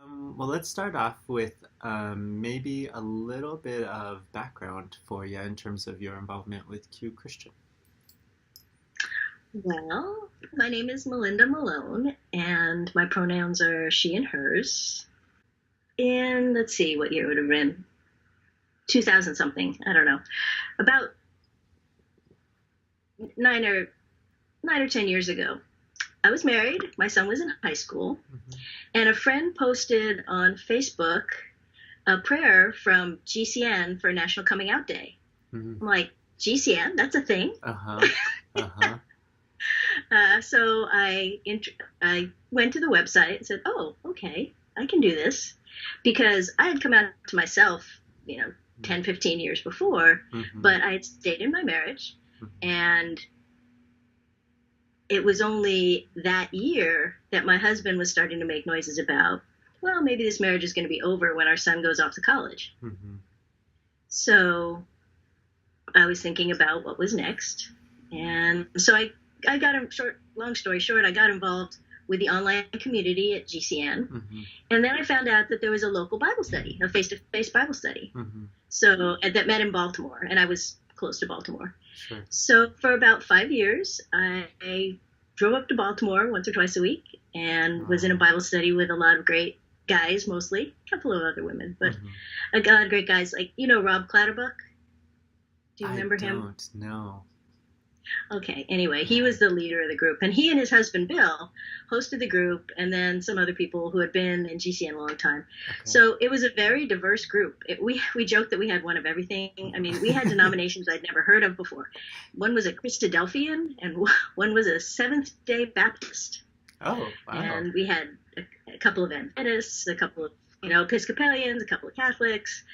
Well, let's start off with maybe a little bit of background for you in terms of your involvement with Q Christian. Well, my name is Melinda Melone, and my pronouns are she and hers. In, let's see, what year it would have been? 2000 something, I don't know. About nine or 9 or 10 years ago. I was married, my son was in high school, Hmm. and a friend posted on Facebook a prayer from GCN for National Coming Out Day. Hmm. I'm like, GCN, that's a thing. Uh-huh. Uh-huh. So I went to the website and said, "Oh, okay, I can do this," because I had come out to myself, 10, 15 years before, Hmm. but I had stayed in my marriage, and it was only that year that my husband was starting to make noises about, well, maybe this marriage is going to be over when our son goes off to college. Hmm. So I was thinking about what was next, and so I got him short. Long story short, I got involved with the online community at GCN, Hmm. and then I found out that there was a local Bible study, a face-to-face Bible study. Hmm. So that met in Baltimore, and I was close to Baltimore. Sure. So for about 5 years, I drove up to Baltimore once or twice a week and was in a Wow. Bible study with a lot of great guys, mostly a couple of other women, but Hmm. a lot of great guys like Rob Clatterbuck. Do you I remember him? don't know. Okay, anyway, he Yeah. was the leader of the group, and he and his husband Bill hosted the group, and then some other people who had been in GCN a long time. Okay. So it was a very diverse group. We joked that we had one of everything. I mean, we had denominations I'd never heard of before. One was a Christadelphian, and one was a Seventh Day Baptist, Oh, wow. and we had a couple of Adventists, a couple of Episcopalians, a couple of Catholics,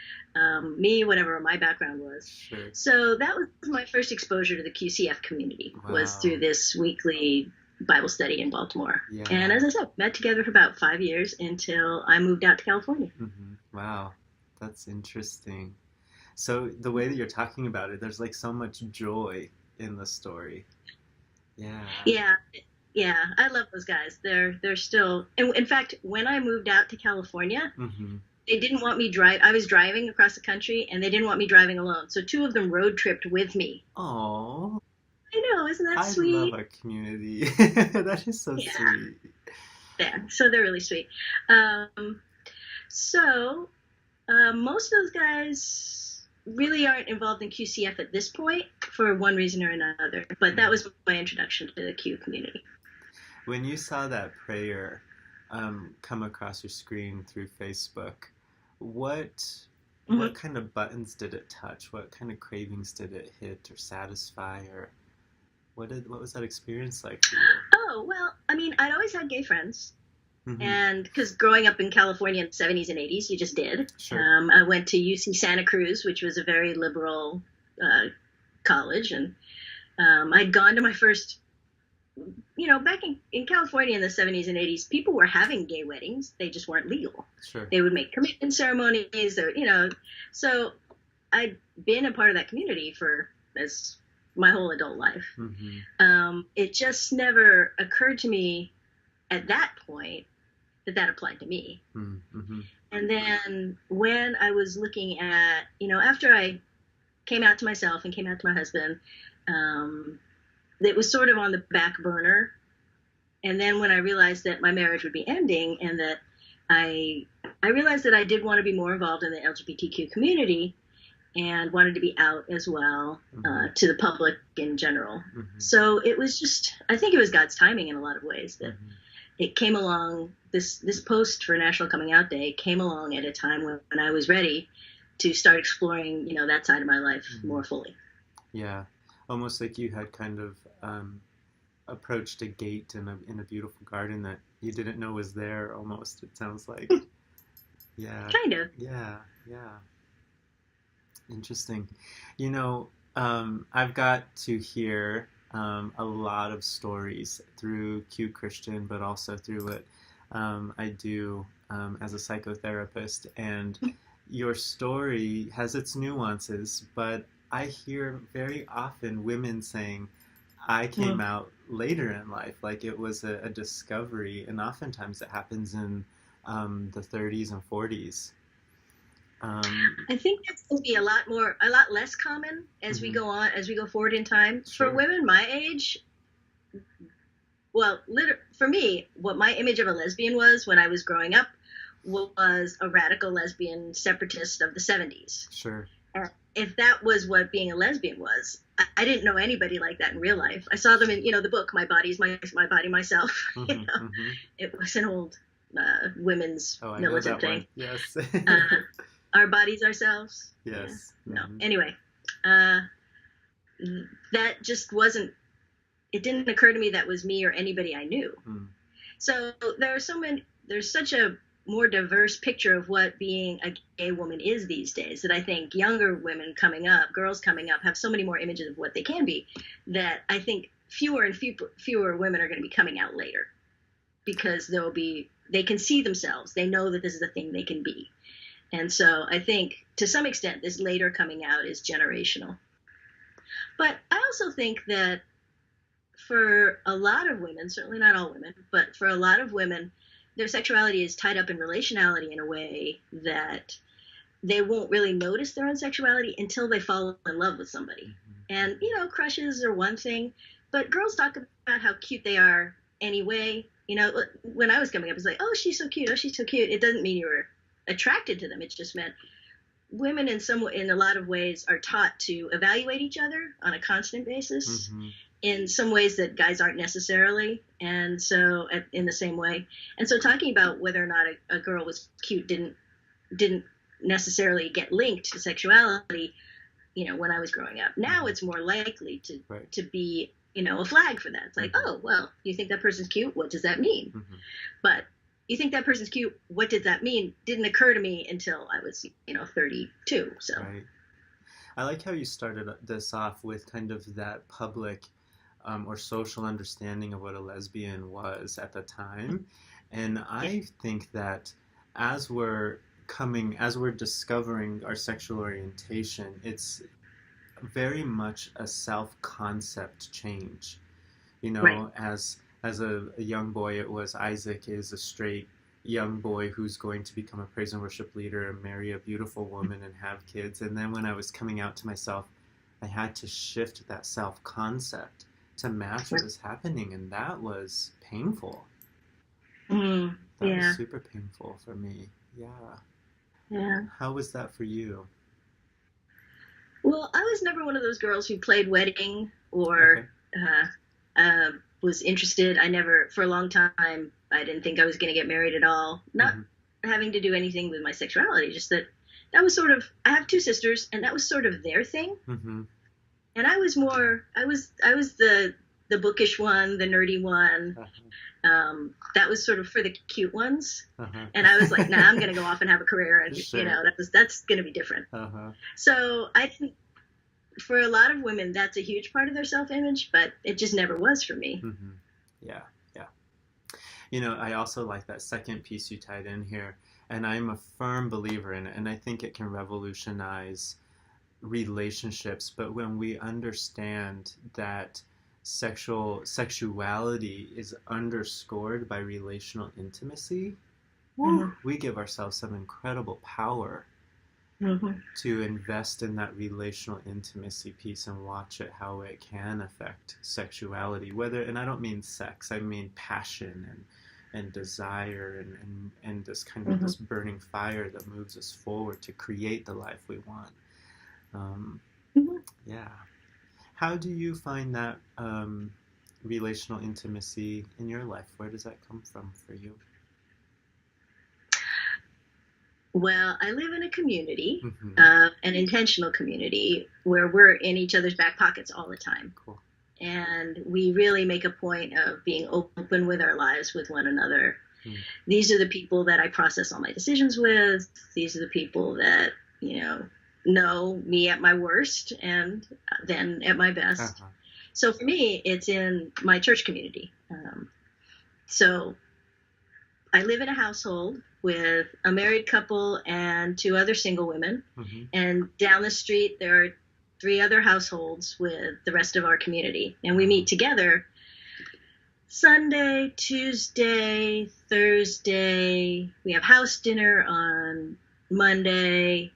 me, whatever my background was. Sure. So that was my first exposure to the QCF community, was Wow. through this weekly Bible study in Baltimore. And Yeah. as I said, met together for about 5 years until I moved out to California. Wow. That's interesting. So the way that you're talking about it, there's like so much joy in the story. Yeah. Yeah, yeah, I love those guys. They're still. In fact, when I moved out to California, Mm-hmm. they didn't want me drive. I was driving across the country, and they didn't want me driving alone. So two of them road tripped with me. Oh, I know, isn't that I love sweet? our community. That is so Yeah, sweet. yeah. So they're really sweet. Um, so most of those guys really aren't involved in QCF at this point for one reason or another. But that Mm. was my introduction to the Q community. When you saw that prayer come across your screen through Facebook, what Mm-hmm. what kind of buttons did it touch? What kind of cravings did it hit or satisfy, or what was that experience like for you? Oh, well, I mean, I'd always had gay friends. Mm-hmm. And because growing up in California in the 70s and 80s, you just did. Sure. I went to UC Santa Cruz, which was a very liberal college. And I'd gone to my first, back in California in the 70s and 80s, people were having gay weddings. They just weren't legal. Sure. They would make commitment ceremonies, so I'd been a part of that community for as my whole adult life. Mm-hmm. It just never occurred to me at that point that applied to me. Mm-hmm. And then when I was looking at, after I came out to myself and came out to my husband, it was sort of on the back burner. And then when I realized that my marriage would be ending and that I realized that I did want to be more involved in the LGBTQ community and wanted to be out as well Mm-hmm. to the public in general. Mm-hmm. So it was just, I think it was God's timing in a lot of ways that Mm-hmm. it came along. This post for National Coming Out Day came along at a time when I was ready to start exploring, that side of my life Mm-hmm. more fully. Yeah, almost like you had kind of approached a gate in a beautiful garden that you didn't know was there. Almost, it sounds like. Yeah, Kind of. yeah, yeah. Interesting. I've got to hear a lot of stories through Q Christian, but also through what I do as a psychotherapist. And your story has its nuances, but I hear very often women saying, I came Mm. out later in life, like it was a discovery, and oftentimes it happens in the 30s and 40s. I think that's going to be a lot less common as we Mm-hmm. go on, as we go forward in time. For Sure. women my age, well, for me, what my image of a lesbian was when I was growing up was a radical lesbian separatist of the 70s. Sure. If that was what being a lesbian was, I didn't know anybody like that in real life. I saw them in, the book My Body's My Body Myself. Mm-hmm. Mm-hmm. It was an old women's Oh, I know militant that thing. one. Yes. Our bodies ourselves. Yes. Yeah. No. Mm-hmm. Anyway, that just wasn't. It didn't occur to me that was me or anybody I knew. Mm. So there's such a more diverse picture of what being a gay woman is these days that I think younger women coming up, girls coming up, have so many more images of what they can be, that I think fewer and fewer women are going to be coming out later, because they can see themselves. They know that this is a thing they can be. And so I think to some extent this later coming out is generational. But I also think that for a lot of women, certainly not all women, but for a lot of women, their sexuality is tied up in relationality in a way that they won't really notice their own sexuality until they fall in love with somebody. Mm-hmm. And, crushes are one thing, but girls talk about how cute they are anyway. When I was coming up, it's like, oh, she's so cute. Oh, she's so cute. It doesn't mean you were attracted to them. It just meant women in a lot of ways are taught to evaluate each other on a constant basis. Mm-hmm. In some ways that guys aren't necessarily, and so in the same way. And so talking about whether or not a girl was cute didn't necessarily get linked to sexuality, when I was growing up. Now it's more likely to be, a flag for that. It's like, oh, well, you think that person's cute? What does that mean? Mm-hmm. But you think that person's cute? What does that mean? Didn't occur to me until I was, 32. So. Right. I like how you started this off with kind of that public or social understanding of what a lesbian was at the time. And I think that as we're discovering our sexual orientation, it's very much a self-concept change. Right. As a young boy, it was Isaac is a straight young boy who's going to become a praise and worship leader and marry a beautiful woman and have kids. And then when I was coming out to myself, I had to shift that self-concept to match what was happening, and that was painful. That was super painful for me. Yeah. How was that for you? Well, I was never one of those girls who played wedding or was interested. For a long time, I didn't think I was going to get married at all. Not having to do anything with my sexuality, just that was sort of, I have two sisters, and that was sort of their thing. Mm-hmm. And I was the bookish one, the nerdy one. That was sort of for the cute ones. And I was like, nah, I'm going to go off and have a career. And, Sure. That's going to be different. So I think for a lot of women, that's a huge part of their self-image, but it just never was for me. Mm-hmm. Yeah. I also like that second piece you tied in here, and I'm a firm believer in it, and I think it can revolutionize relationships. But when we understand that sexuality is underscored by relational intimacy, we give ourselves some incredible power to invest in that relational intimacy piece and watch it, how it can affect sexuality. And I don't mean sex, I mean passion and desire and this kind of this burning fire that moves us forward to create the life we want. Yeah. How do you find that relational intimacy in your life? Where does that come from for you? Well, I live in a community, an intentional community, where we're in each other's back pockets all the time. Cool. And we really make a point of being open with our lives with one another. These are the people that I process all my decisions with. These are the people that, know me at my worst and then at my best. So for me, it's in my church community. So I live in a household with a married couple and two other single women. And down the street, there are 3 other households with the rest of our community. And we meet together Sunday, Tuesday, Thursday. We have house dinner on Monday.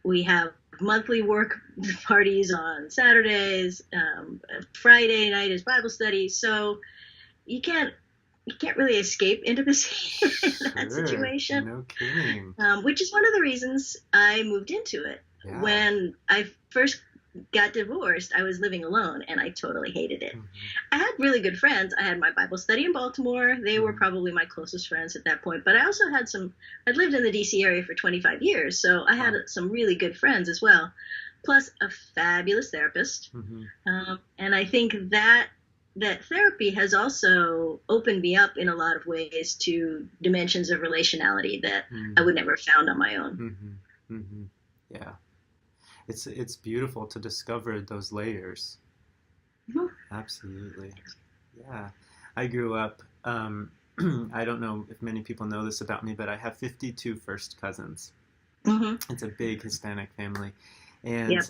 We have monthly work parties on Saturdays. Friday night is Bible study. So you can't really escape intimacy in that Sure. situation. No kidding. Which is one of the reasons I moved into it. Yeah. When I first got divorced, I was living alone, and I totally hated it. I had really good friends. I had my Bible study in Baltimore. They were probably my closest friends at that point. But I also had I'd lived in the D.C. area for 25 years, so I had some really good friends as well, plus a fabulous therapist. And I think that therapy has also opened me up in a lot of ways to dimensions of relationality that I would never have found on my own. Yeah. It's beautiful to discover those layers. Absolutely. Yeah. I grew up, I don't know if many people know this about me, but I have 52 first cousins. It's a big Hispanic family. And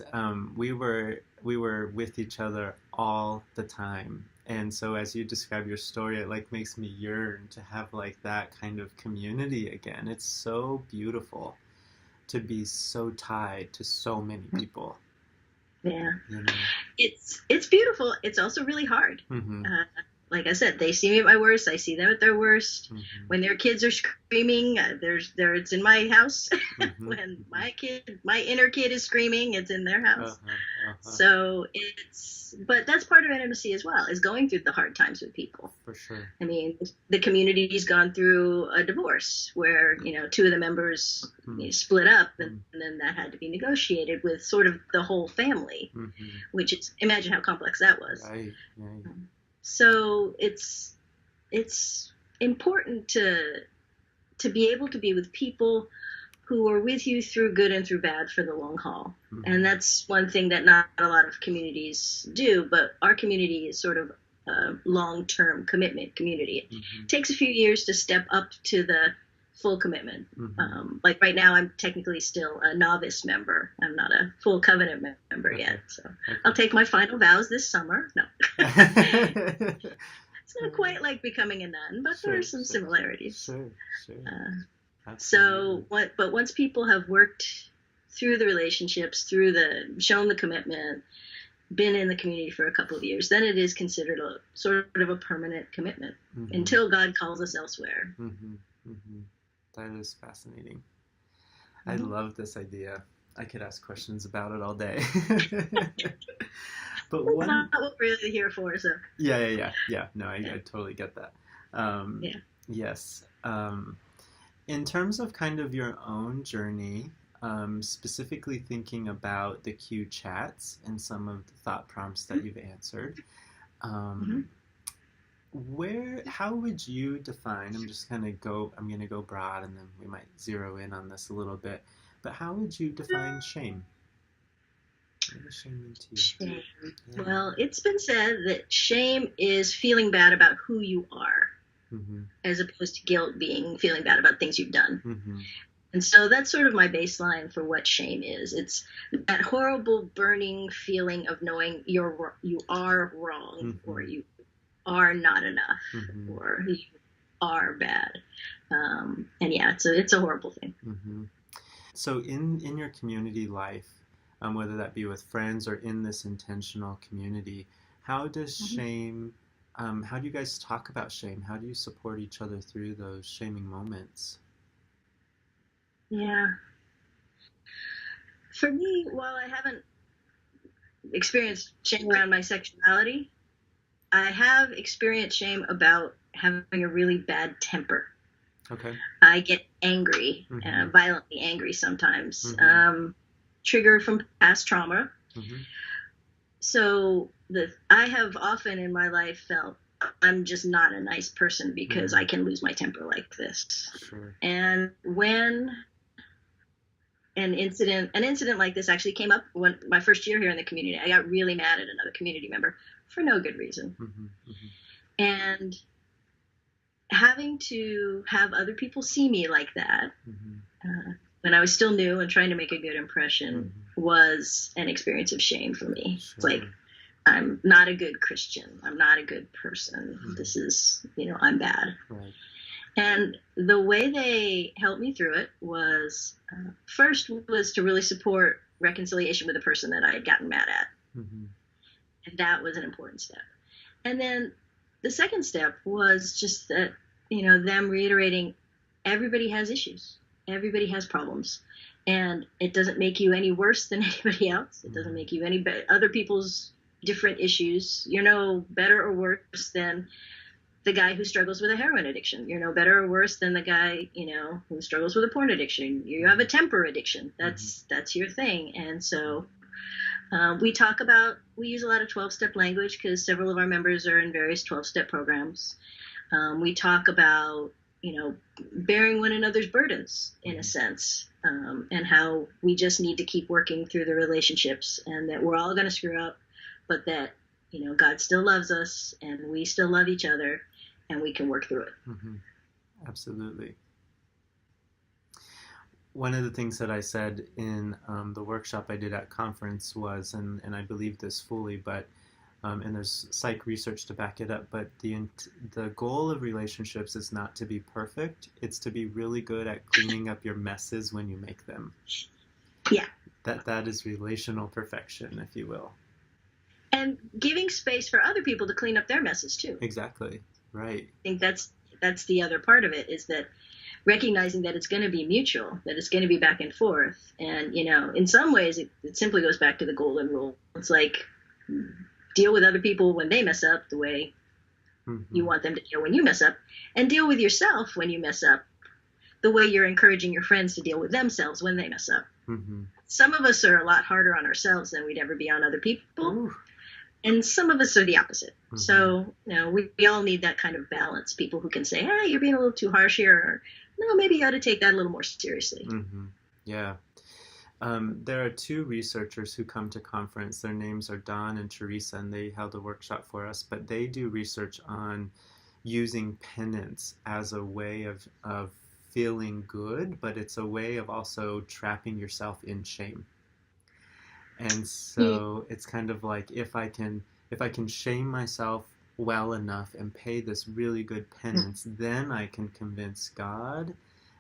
we were with each other all the time. And so as you describe your story, it like makes me yearn to have like that kind of community again. It's so beautiful to be so tied to so many people. Yeah. You know? It's beautiful. It's also really hard. Like I said, they see me at my worst. I see them at their worst. When their kids are screaming, it's in my house. When my inner kid is screaming, it's in their house. So but that's part of intimacy as well, is going through the hard times with people. For sure. I mean, the community's gone through a divorce where, two of the members split up, and then that had to be negotiated with sort of the whole family, which is, imagine how complex that was. Right. So it's important to be able to be with people who are with you through good and through bad for the long haul. And that's one thing that not a lot of communities do, but our community is sort of a long-term commitment community. It takes a few years to step up to the full commitment. Like right now, I'm technically still a novice member. I'm not a full covenant member yet. So I'll take my final vows this summer. No. It's not quite like becoming a nun, but there are some similarities. But once people have worked through the relationships, shown the commitment, been in the community for a couple of years, then it is considered a sort of a permanent commitment until God calls us elsewhere. That is fascinating. I love this idea. I could ask questions about it all day. But that's not what we're really here for. So yeah. No, I totally get that. Yes. In terms of kind of your own journey, specifically thinking about the Q chats and some of the thought prompts that you've answered, how would you define, I'm going to go broad and then we might zero in on this a little bit, but how would you define shame? What does shame mean to you? Shame. Yeah. Well, it's been said that shame is feeling bad about who you are, as opposed to guilt being feeling bad about things you've done. And so that's sort of my baseline for what shame is. It's that horrible burning feeling of knowing you are wrong, or you are not enough, or you are bad. And yeah, it's a horrible thing. So in your community life, whether that be with friends or in this intentional community, how does shame, how do you guys talk about shame? How do you support each other through those shaming moments? Yeah. For me, while I haven't experienced shame around my sexuality, I have experienced shame about having a really bad temper. Okay. I get angry, violently angry sometimes, triggered from past trauma. So I have often in my life felt I'm just not a nice person because I can lose my temper like this. Sure. And when an incident like this actually came up when my first year here in the community, I got really mad at another community member for no good reason. And having to have other people see me like that, when I was still new and trying to make a good impression, was an experience of shame for me. It's like, I'm not a good Christian. I'm not a good person. Mm-hmm. This is, I'm bad. Right. And the way they helped me through it was first was to really support reconciliation with the person that I had gotten mad at. Mm-hmm. And that was an important step. And then the second step was just that, them reiterating everybody has issues. Everybody has problems. And it doesn't make you any worse than anybody else. It doesn't make you any other people's different issues. You're no better or worse than the guy who struggles with a heroin addiction. You're no better or worse than the guy, who struggles with a porn addiction. You have a temper addiction. That's your thing. And so we use a lot of 12-step language because several of our members are in various 12-step programs. We talk about, bearing one another's burdens in a sense, and how we just need to keep working through the relationships, and that we're all going to screw up, but that, God still loves us and we still love each other and we can work through it. Mm-hmm. Absolutely. One of the things that I said in the workshop I did at conference was, and I believe this fully, but and there's psych research to back it up, but the goal of relationships is not to be perfect. It's to be really good at cleaning up your messes when you make them. Yeah. That is relational perfection, if you will. And giving space for other people to clean up their messes too. Exactly. Right. I think that's the other part of it, is that recognizing that it's going to be mutual, that it's going to be back and forth. And, in some ways it simply goes back to the golden rule. It's like, deal with other people when they mess up the way you want them to deal when you mess up, and deal with yourself when you mess up the way you're encouraging your friends to deal with themselves when they mess up. Mm-hmm. Some of us are a lot harder on ourselves than we'd ever be on other people. Ooh. And some of us are the opposite. Mm-hmm. So, we all need that kind of balance. People who can say, hey, you're being a little too harsh here. Or, no, maybe you ought to take that a little more seriously. Mm-hmm. Yeah. There are two researchers who come to conference. Their names are Don and Teresa, and they held a workshop for us. But they do research on using penance as a way of feeling good, but it's a way of also trapping yourself in shame. And so it's kind of like, if I can shame myself well enough and pay this really good penance, then I can convince God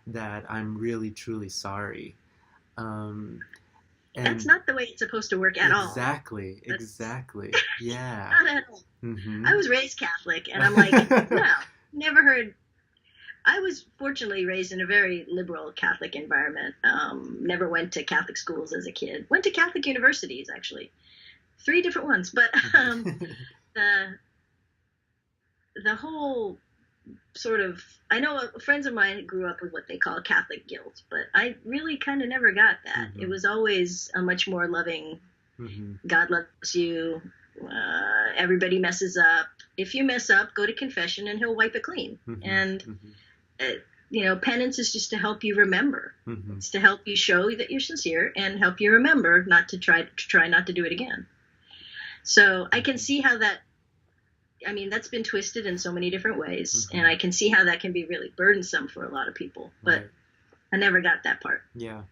that I'm really truly sorry. And that's not the way it's supposed to work at all. Exactly. Yeah. Not at all. Mm-hmm. I was raised Catholic, and I'm like, no, never heard. I was fortunately raised in a very liberal Catholic environment. Never went to Catholic schools as a kid. Went to Catholic universities, actually. 3 different ones. But the whole sort of, I know friends of mine grew up with what they call Catholic guilt, but I really kind of never got that. Mm-hmm. It was always a much more loving, God loves you, everybody messes up. If you mess up, go to confession and he'll wipe it clean. Mm-hmm. And penance is just to help you remember. Mm-hmm. It's to help you show that you're sincere and help you remember not to try not to do it again. So I can see how that's been twisted in so many different ways, and I can see how that can be really burdensome for a lot of people, but right. I never got that part. Yeah.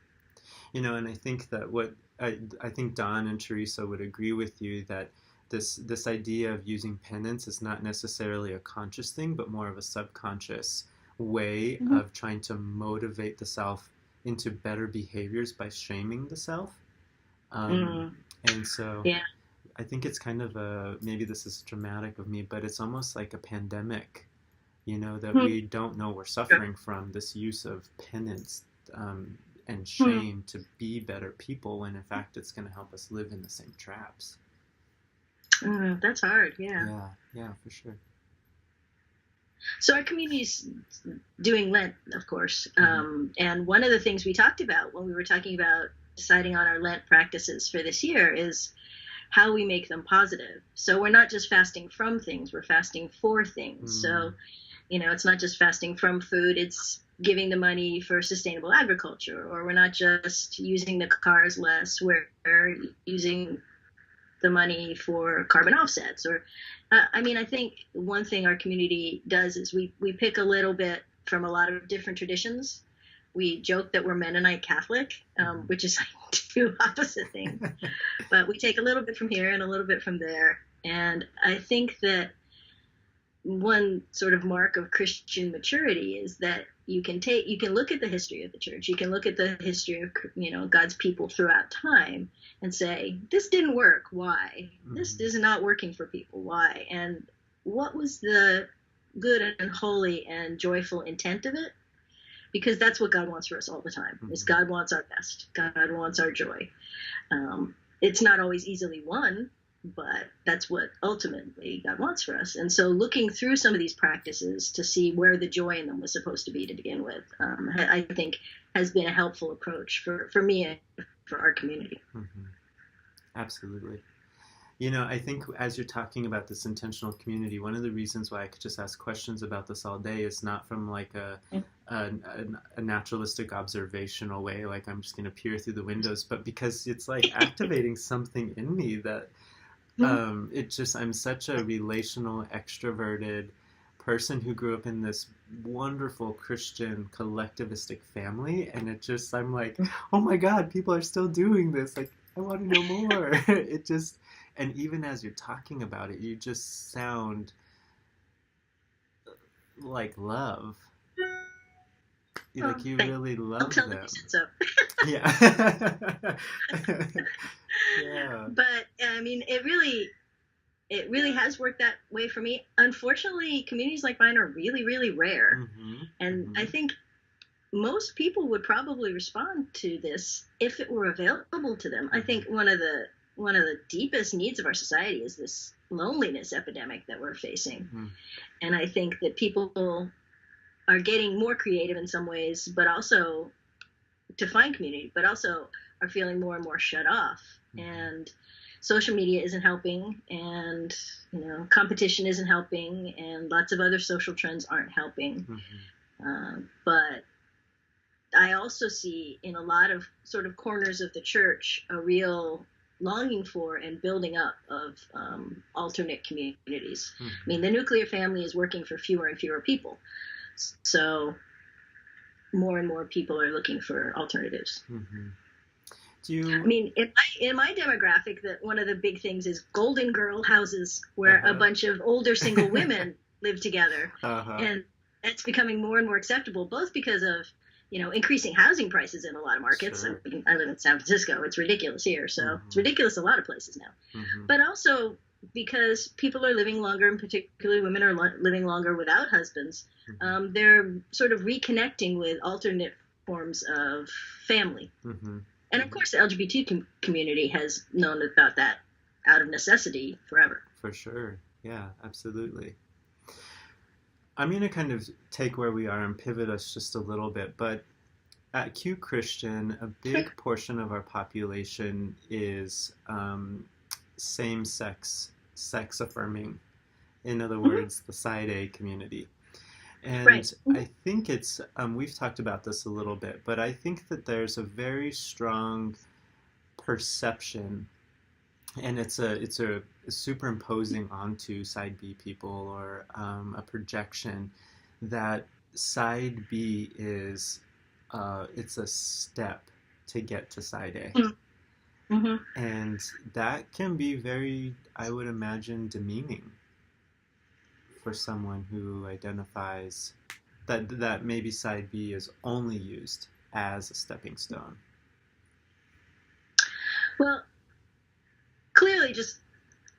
And I think that I think Don and Teresa would agree with you that this idea of using penance is not necessarily a conscious thing, but more of a subconscious way of trying to motivate the self into better behaviors by shaming the self. And so I think it's kind of maybe this is dramatic of me, but it's almost like a pandemic, that we don't know we're suffering from, this use of penance and shame to be better people, when in fact it's going to help us live in the same traps. That's hard, yeah. Yeah, for sure. So our community's doing Lent, of course, and one of the things we talked about when we were talking about deciding on our Lent practices for this year is how we make them positive. So we're not just fasting from things, we're fasting for things. So, it's not just fasting from food, it's giving the money for sustainable agriculture, or we're not just using the cars less, we're using the money for carbon offsets. Or, I think one thing our community does is we pick a little bit from a lot of different traditions, We joke that we're Mennonite Catholic, which is like two opposite things. But we take a little bit from here and a little bit from there. And I think that one sort of mark of Christian maturity is that you can look at the history of the church, you can look at the history of, God's people throughout time and say, this didn't work. Why? This is not working for people. Why? And what was the good and holy and joyful intent of it? Because that's what God wants for us all the time. Is God wants our best. God wants our joy. It's not always easily won, but that's what ultimately God wants for us. And so looking through some of these practices to see where the joy in them was supposed to be to begin with, I think has been a helpful approach for me and for our community. Absolutely. I think as you're talking about this intentional community, one of the reasons why I could just ask questions about this all day is not from like a naturalistic observational way, like I'm just going to peer through the windows, but because it's like activating something in me that I'm such a relational, extroverted person who grew up in this wonderful Christian collectivistic family, and I'm like, oh my God, people are still doing this. Like, I want to know more. And even as you're talking about it, you just sound like love. Like you really love them. You said so. Yeah. Yeah. But I mean, it really has worked that way for me. Unfortunately, communities like mine are really, really rare. And I think most people would probably respond to this if it were available to them. I think one of the deepest needs of our society is this loneliness epidemic that we're facing. And I think that people are getting more creative in some ways, but also to find community, but also are feeling more and more shut off. And social media isn't helping, and competition isn't helping, and lots of other social trends aren't helping. But I also see in a lot of sort of corners of the church a real longing for and building up of alternate communities. I mean, the nuclear family is working for fewer and fewer people. So more and more people are looking for alternatives. I mean, in my demographic, that one of the big things is Golden Girl houses, where a bunch of older single women live together. And it's becoming more and more acceptable, both because of increasing housing prices in a lot of markets. Sure. I live in San Francisco. It's ridiculous here. So it's ridiculous a lot of places now. But also because people are living longer, and particularly women are living longer without husbands. They're sort of reconnecting with alternate forms of family. And of course, the LGBT community has known about that out of necessity forever. For sure. Yeah, absolutely. I'm going to kind of take where we are and pivot us just a little bit, but at Q Christian, a big portion of our population is same-sex, sex-affirming. In other words, the side A community. And I think it's, we've talked about this a little bit, but I think that there's a very strong perception, and it's a superimposing onto side B people, or a projection that side B is, it's a step to get to side A. And that can be very, I would imagine, demeaning for someone who identifies that maybe side B is only used as a stepping stone. Well, clearly, just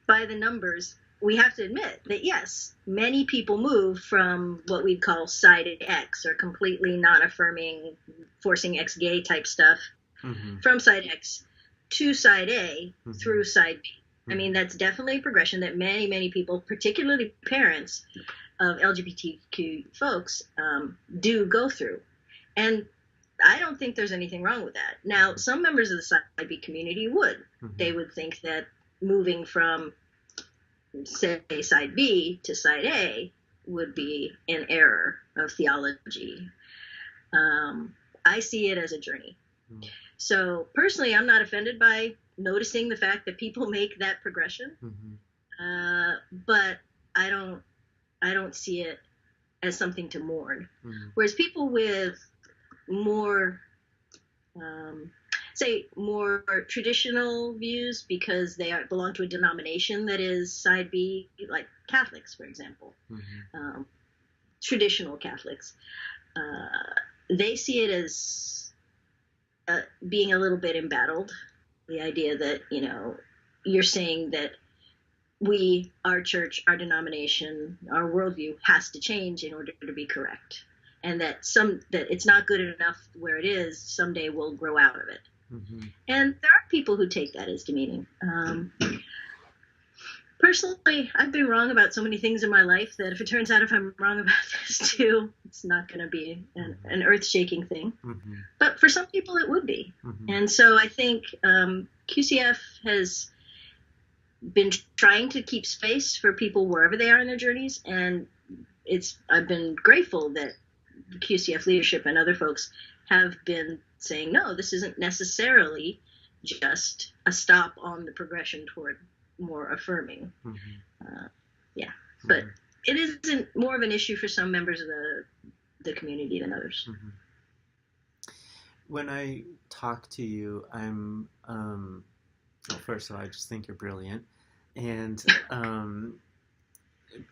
by the numbers, we have to admit that, yes, many people move from what we'd call side X, or completely non-affirming, forcing X gay type stuff, from side X to side A through side B. I mean, that's definitely a progression that many, many people, particularly parents of LGBTQ folks, do go through. And I don't think there's anything wrong with that. Now, some members of the side B community would. They would think that moving from, say, side B to side A would be an error of theology. I see it as a journey. So personally, I'm not offended by noticing the fact that people make that progression, but I don't see it as something to mourn. Whereas people with more, say, more traditional views because they belong to a denomination that is side B, like Catholics, for example. Traditional Catholics. They see it as being a little bit embattled. The idea that, you're saying that our church, our denomination, our worldview has to change in order to be correct. And that it's not good enough where it is, someday we'll grow out of it. And there are people who take that as demeaning. Personally, I've been wrong about so many things in my life that if it turns out if I'm wrong about this too, it's not going to be an earth-shaking thing. But for some people, it would be. And so I think QCF has been trying to keep space for people wherever they are in their journeys, and I've been grateful that the QCF leadership and other folks have been saying, no, this isn't necessarily just a stop on the progression toward more affirming. But it isn't more of an issue for some members of the community than others. When I talk to you, I'm well, first of all, I just think you're brilliant, and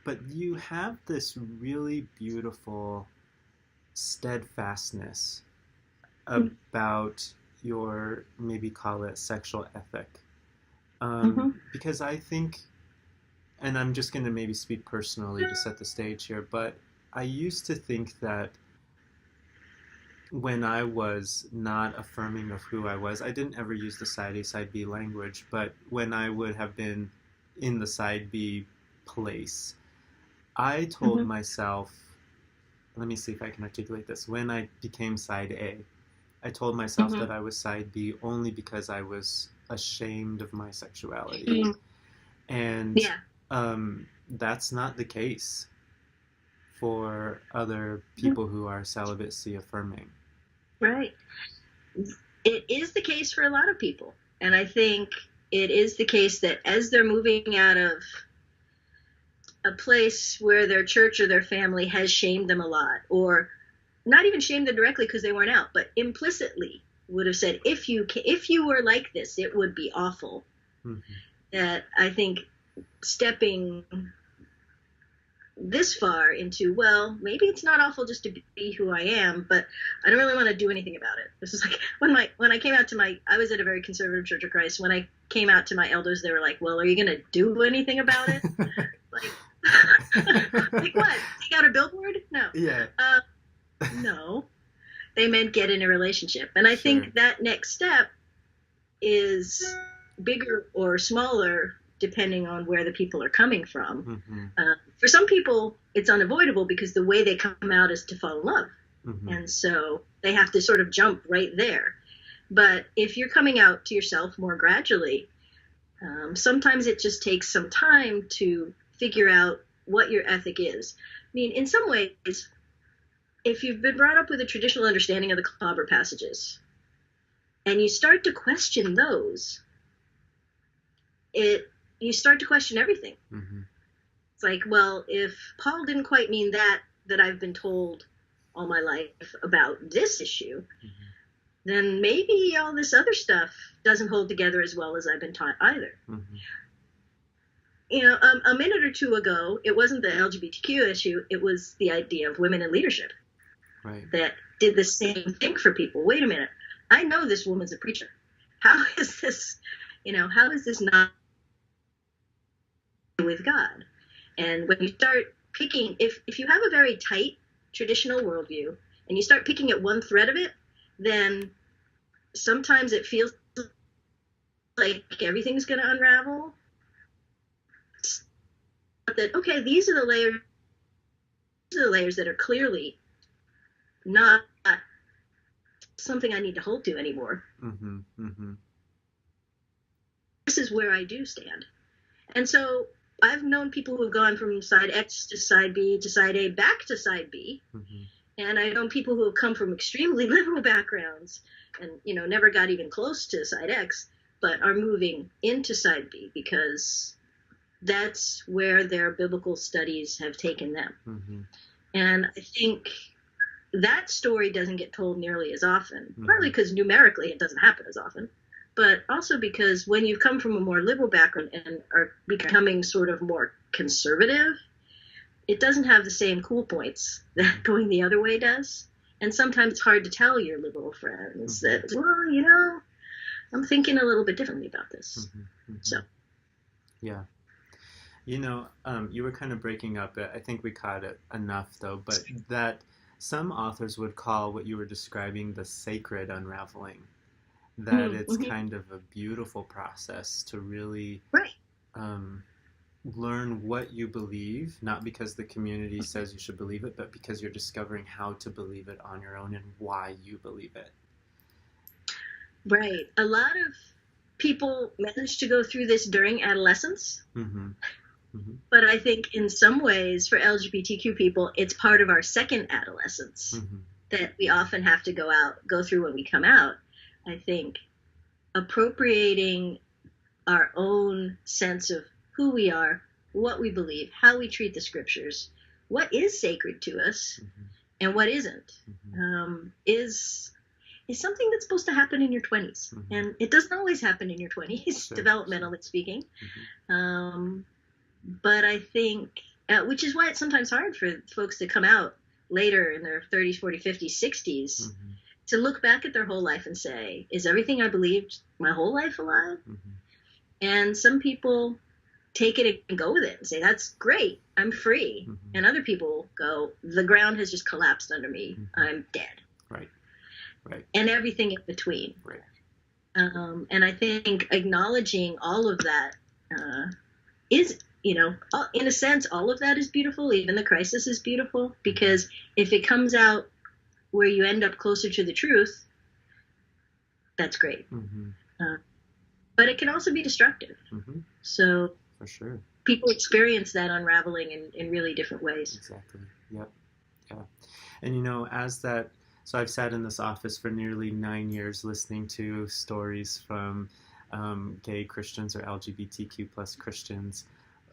but you have this really beautiful steadfastness about your, maybe call it, sexual ethic. Because I think, and I'm just going to maybe speak personally to set the stage here, but I used to think that when I was not affirming of who I was, I didn't ever use the side A, side B language, but when I would have been in the side B place, I told myself, let me see if I can articulate this. When I became side A, I told myself that I was side B only because I was ashamed of my sexuality. And that's not the case for other people who are celibacy affirming. Right. It is the case for a lot of people. And I think it is the case that as they're moving out of a place where their church or their family has shamed them a lot, or not even shamed them directly because they weren't out, but implicitly would have said, if you were like this, it would be awful. That I think stepping this far into, well, maybe it's not awful just to be who I am, but I don't really want to do anything about it. This is like when I came out to I was at a very conservative Church of Christ. When I came out to my elders, they were like, well, are you going to do anything about it? Like what? Take out a billboard? No. Yeah. No. They meant get in a relationship. And I think that next step is bigger or smaller depending on where the people are coming from. For some people, it's unavoidable because the way they come out is to fall in love. And so they have to sort of jump right there. But if you're coming out to yourself more gradually, sometimes it just takes some time to figure out what your ethic is. I mean, in some ways, if you've been brought up with a traditional understanding of the clobber passages, and you start to question those, you start to question everything. It's like, well, if Paul didn't quite mean that I've been told all my life about this issue, then maybe all this other stuff doesn't hold together as well as I've been taught either. You know, a minute or two ago, it wasn't the LGBTQ issue, it was the idea of women in leadership. That did the same thing for people. Wait a minute, I know this woman's a preacher. How is this not with God? And when you start picking, if you have a very tight traditional worldview and you start picking at one thread of it, then sometimes it feels like everything's going to unravel. That, okay, these are the layers that are clearly not something I need to hold to anymore. This is where I do stand. And so I've known people who have gone from side X to side B to side A back to side B. And I've known people who have come from extremely liberal backgrounds and, never got even close to side X, but are moving into side B because that's where their biblical studies have taken them. And I think that story doesn't get told nearly as often, partly Mm-hmm. because numerically it doesn't happen as often, but also because when you come from a more liberal background and are becoming sort of more conservative, it doesn't have the same cool points that going the other way does. And sometimes it's hard to tell your liberal friends Mm-hmm. that, well, I'm thinking a little bit differently about this. Mm-hmm. So, Mm-hmm. Yeah. You were kind of breaking up. I think we caught it enough, though, but that some authors would call what you were describing the sacred unraveling, that it's mm-hmm. kind of a beautiful process to really Right. um, learn what you believe, not because the community says you should believe it, but because you're discovering how to believe it on your own and why you believe it. Right. A lot of people manage to go through this during adolescence. Mm-hmm. Mm-hmm. But I think in some ways, for LGBTQ people, it's part of our second adolescence Mm-hmm. that we often have to go through when we come out. I think appropriating our own sense of who we are, what we believe, how we treat the scriptures, what is sacred to us, Mm-hmm. and what isn't, Mm-hmm. is something that's supposed to happen in your 20s. Mm-hmm. And it doesn't always happen in your 20s, Sure. developmentally speaking. Mm-hmm. But I think, which is why it's sometimes hard for folks to come out later in their 30s, 40s, 50s, 60s Mm-hmm. to look back at their whole life and say, is everything I believed my whole life a lie? Mm-hmm. And some people take it and go with it and say, that's great, I'm free. Mm-hmm. And other people go, the ground has just collapsed under me, Mm-hmm. I'm dead. Right. Right. And everything in between. Right. And I think acknowledging all of that is, in a sense, all of that is beautiful. Even the crisis is beautiful, because if it comes out where you end up closer to the truth, that's great. Mm-hmm. But it can also be destructive. Mm-hmm. So For sure. people experience that unraveling in really different ways. Exactly. Yep. Yeah. And so I've sat in this office for nearly 9 years listening to stories from gay Christians or LGBTQ plus Christians.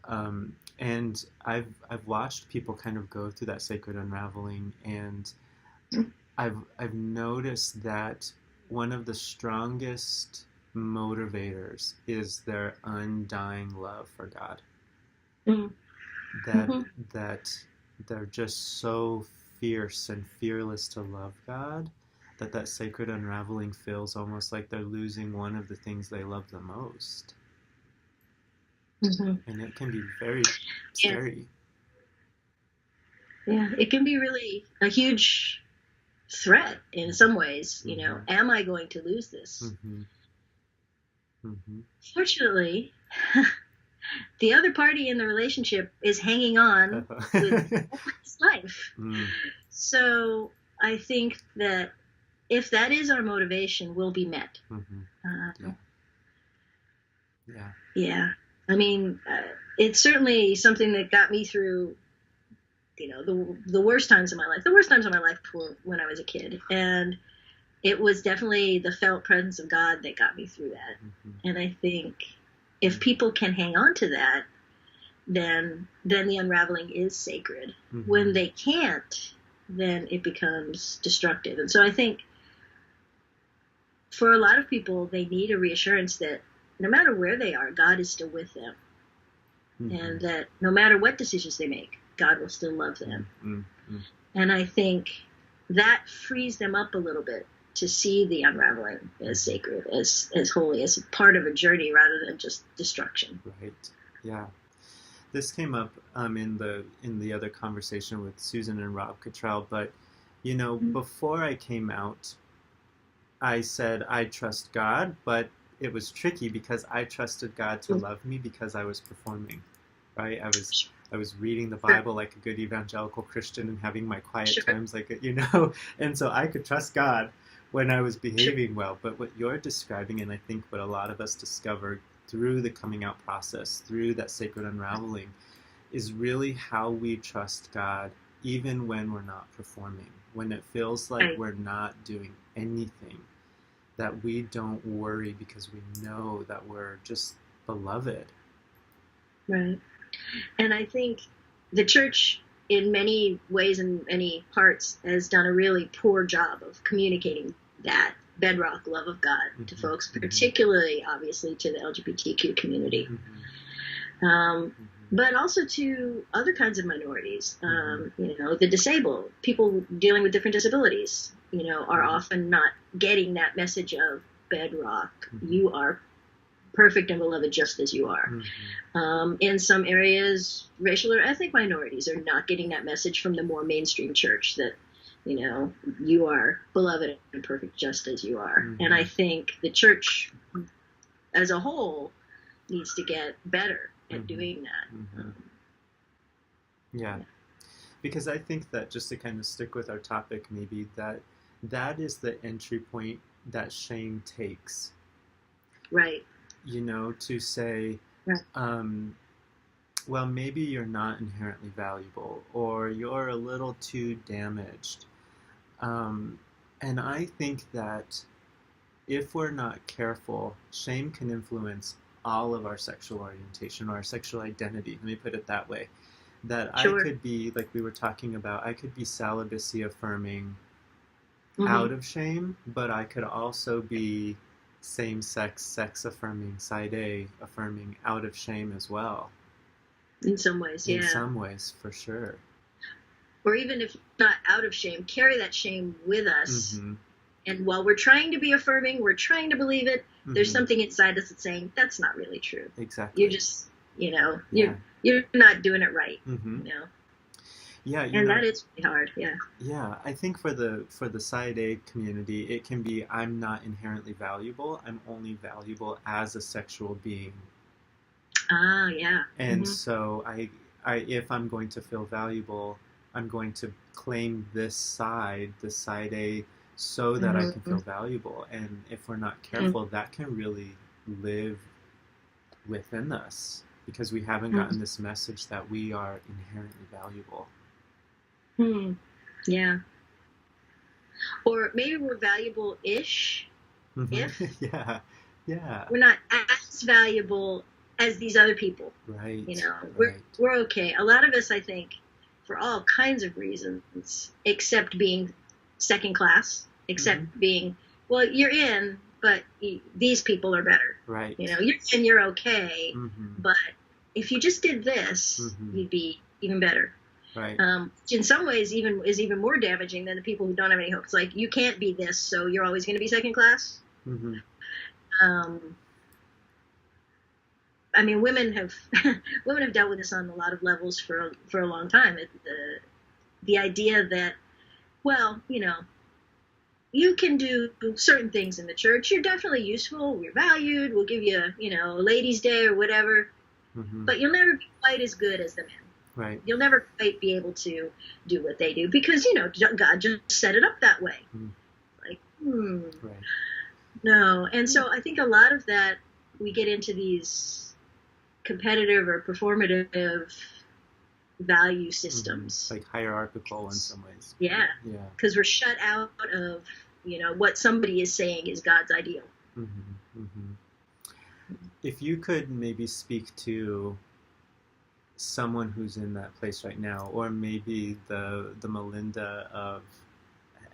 And I've watched people kind of go through that sacred unraveling, and I've noticed that one of the strongest motivators is their undying love for God. Mm-hmm. That that they're just so fierce and fearless to love God, that sacred unraveling feels almost like they're losing one of the things they love the most. Mm-hmm. And it can be very scary. Yeah, it can be really a huge threat in some ways. Mm-hmm. Am I going to lose this? Mm-hmm. Mm-hmm. Fortunately, the other party in the relationship is hanging on with his life. Mm. So I think that if that is our motivation, we'll be met. Mm-hmm. Yeah. Yeah. I mean, it's certainly something that got me through, the worst times of my life. The worst times of my life were when I was a kid. And it was definitely the felt presence of God that got me through that. Mm-hmm. And I think if people can hang on to that, then the unraveling is sacred. Mm-hmm. When they can't, then it becomes destructive. And so I think for a lot of people, they need a reassurance that no matter where they are, God is still with them. Mm-hmm. And that no matter what decisions they make, God will still love them. Mm-hmm. And I think that frees them up a little bit to see the unraveling as sacred, as holy, as part of a journey rather than just destruction. Right. Yeah. This came up in the other conversation with Susan and Rob Cottrell, but Mm-hmm. before I came out, I said I trust God, but it was tricky because I trusted God to love me because I was performing, right? I was reading the Bible like a good evangelical Christian and having my quiet times, and so I could trust God when I was behaving well. But what you're describing, and I think what a lot of us discover through the coming out process, through that sacred unraveling, is really how we trust God even when we're not performing, when it feels like we're not doing anything, that we don't worry because we know that we're just beloved. Right. And I think the church in many ways and many parts, has done a really poor job of communicating that bedrock love of God to folks, particularly, obviously, to the LGBTQ community. But also to other kinds of minorities, the disabled, people dealing with different disabilities, are often not getting that message of bedrock. You are perfect and beloved just as you are. In some areas, racial or ethnic minorities are not getting that message from the more mainstream church that, you are beloved and perfect just as you are. And I think the church as a whole needs to get better at doing that. Yeah. Because I think that, just to kind of stick with our topic, maybe that is the entry point that shame takes. Right. To say, well, maybe you're not inherently valuable, or you're a little too damaged. And I think that if we're not careful, shame can influence all of our sexual orientation or our sexual identity. Let me put it that way. That I could be, like we were talking about, I could be celibacy-affirming out of shame, but I could also be same-sex, sex-affirming, side-A-affirming out of shame as well. In some ways, yeah. In some ways, for sure. Or even if not out of shame, carry that shame with us. And while we're trying to be affirming, we're trying to believe it, there's something inside us that's saying, that's not really true. Exactly. You're just, you're not doing it right, Yeah, and that is really hard. Yeah, I think for the side A community, it can be, I'm not inherently valuable. I'm only valuable as a sexual being. Yeah. And so I if I'm going to feel valuable, I'm going to claim the side A, so that I can feel valuable. And if we're not careful, that can really live within us, because we haven't gotten this message that we are inherently valuable. Yeah. Or maybe we're valuable-ish if we're not as valuable as these other people. Right. We're okay. A lot of us, I think, for all kinds of reasons, except being second class, except being, well, you're in, but these people are better. Right. You're in, you're okay, but if you just did this, you'd be even better. Right. Which in some ways is even more damaging than the people who don't have any hope. It's like, you can't be this, so you're always going to be second class. I mean, women have dealt with this on a lot of levels for a long time. The idea that, well, you can do certain things in the church. You're definitely useful. We're valued. We'll give you, a ladies' day or whatever. But you'll never be quite as good as the men. Right. You'll never quite be able to do what they do, because, God just set it up that way. Like, Right. No. And so I think a lot of that, we get into these competitive or performative value systems. Like hierarchical in some ways. Yeah. Because we're shut out of, what somebody is saying is God's ideal. If you could maybe speak to someone who's in that place right now, or maybe the Melinda of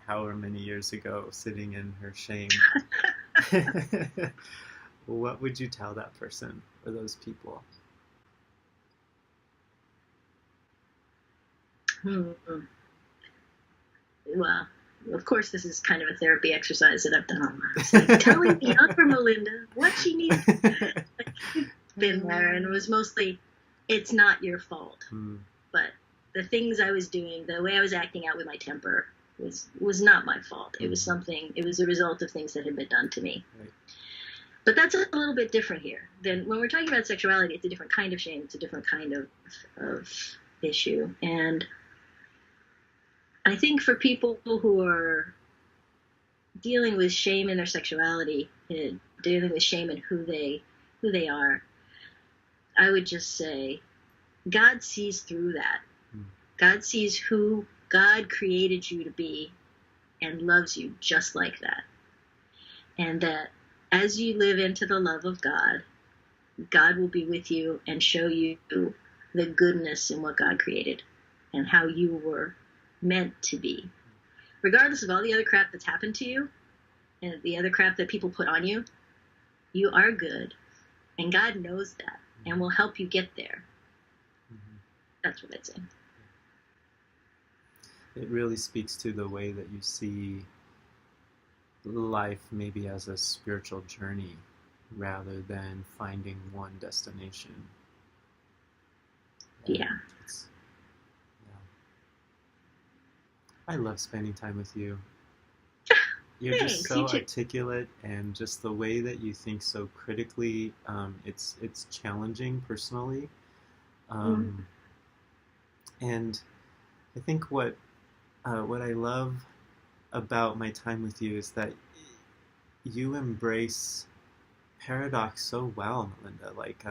however many years ago, sitting in her shame, what would you tell that person or those people? Well, of course, this is kind of a therapy exercise that I've done online. It's like telling the younger Melinda what she needs. She's been there, and it was mostly, it's not your fault. But the things I was doing, the way I was acting out with my temper, was not my fault. It was it was a result of things that had been done to me. Right. But that's a little bit different here. Then when we're talking about sexuality, it's a different kind of shame. It's a different kind of issue. And I think for people who are dealing with shame in their sexuality, dealing with shame in who they are, I would just say, God sees through that. God sees who God created you to be and loves you just like that. And that as you live into the love of God, God will be with you and show you the goodness in what God created. and how you were meant to be. Regardless of all the other crap that's happened to you and the other crap that people put on you, you are good. And God knows that and will help you get there. Mm-hmm. That's what I'd say. It really speaks to the way that you see life maybe as a spiritual journey rather than finding one destination. Yeah. It's, yeah. I love spending time with you. You're Thanks, just so articulate, and just the way that you think so critically. It's challenging personally, and I think what I love about my time with you is that you embrace paradox so well, Melinda. Like,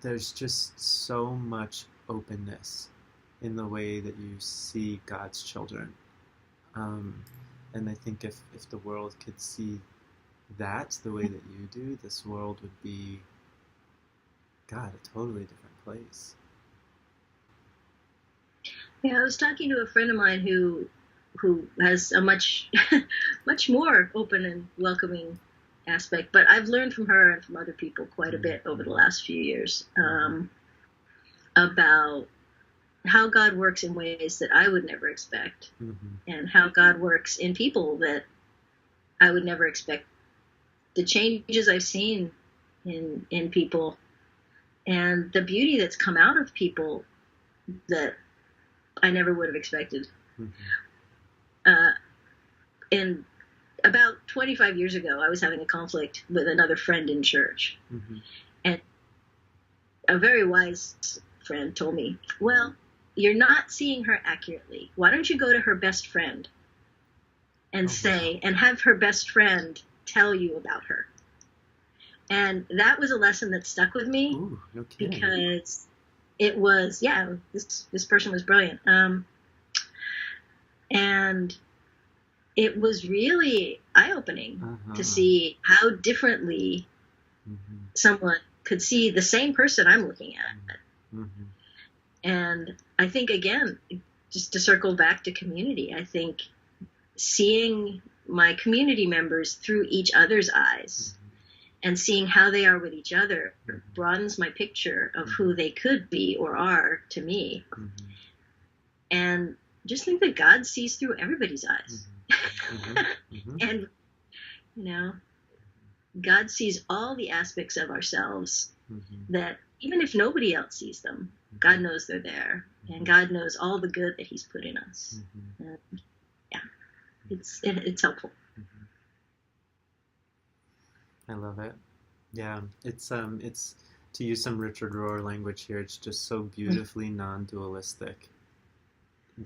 there's just so much openness in the way that you see God's children. And I think if the world could see that the way that you do, this world would be, God, a totally different place. Yeah, I was talking to a friend of mine who has a much much more open and welcoming aspect, but I've learned from her and from other people quite a bit over the last few years about how God works in ways that I would never expect, and how God works in people that I would never expect. The changes I've seen in people, and the beauty that's come out of people that I never would have expected. And about 25 years ago, I was having a conflict with another friend in church. And a very wise friend told me, well, you're not seeing her accurately. Why don't you go to her best friend and and have her best friend tell you about her? And that was a lesson that stuck with me. Ooh, no kidding. Because it was, this person was brilliant. And it was really eye-opening to see how differently someone could see the same person I'm looking at. And I think, again, just to circle back to community, I think seeing my community members through each other's eyes and seeing how they are with each other broadens my picture of who they could be or are to me. And just think that God sees through everybody's eyes. And, God sees all the aspects of ourselves that even if nobody else sees them, God knows they're there. And God knows all the good that he's put in us. And, it's helpful. I love it. Yeah, it's to use some Richard Rohr language here. It's just so beautifully non-dualistic.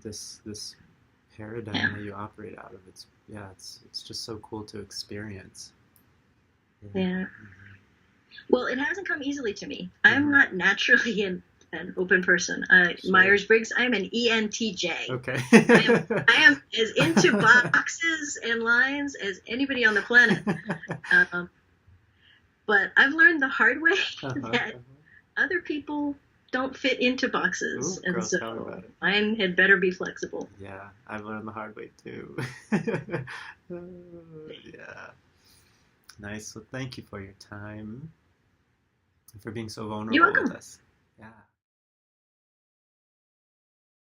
This paradigm that you operate out of. It's just so cool to experience. Yeah. Well, it hasn't come easily to me. I'm not naturally an open person. Myers-Briggs, I'm an ENTJ. Okay. I am as into boxes and lines as anybody on the planet. But I've learned the hard way that other people don't fit into boxes. Ooh, and so mine had better be flexible. Yeah, I've learned the hard way too. Yeah. Nice. Well, thank you for your time and for being so vulnerable with us. Yeah.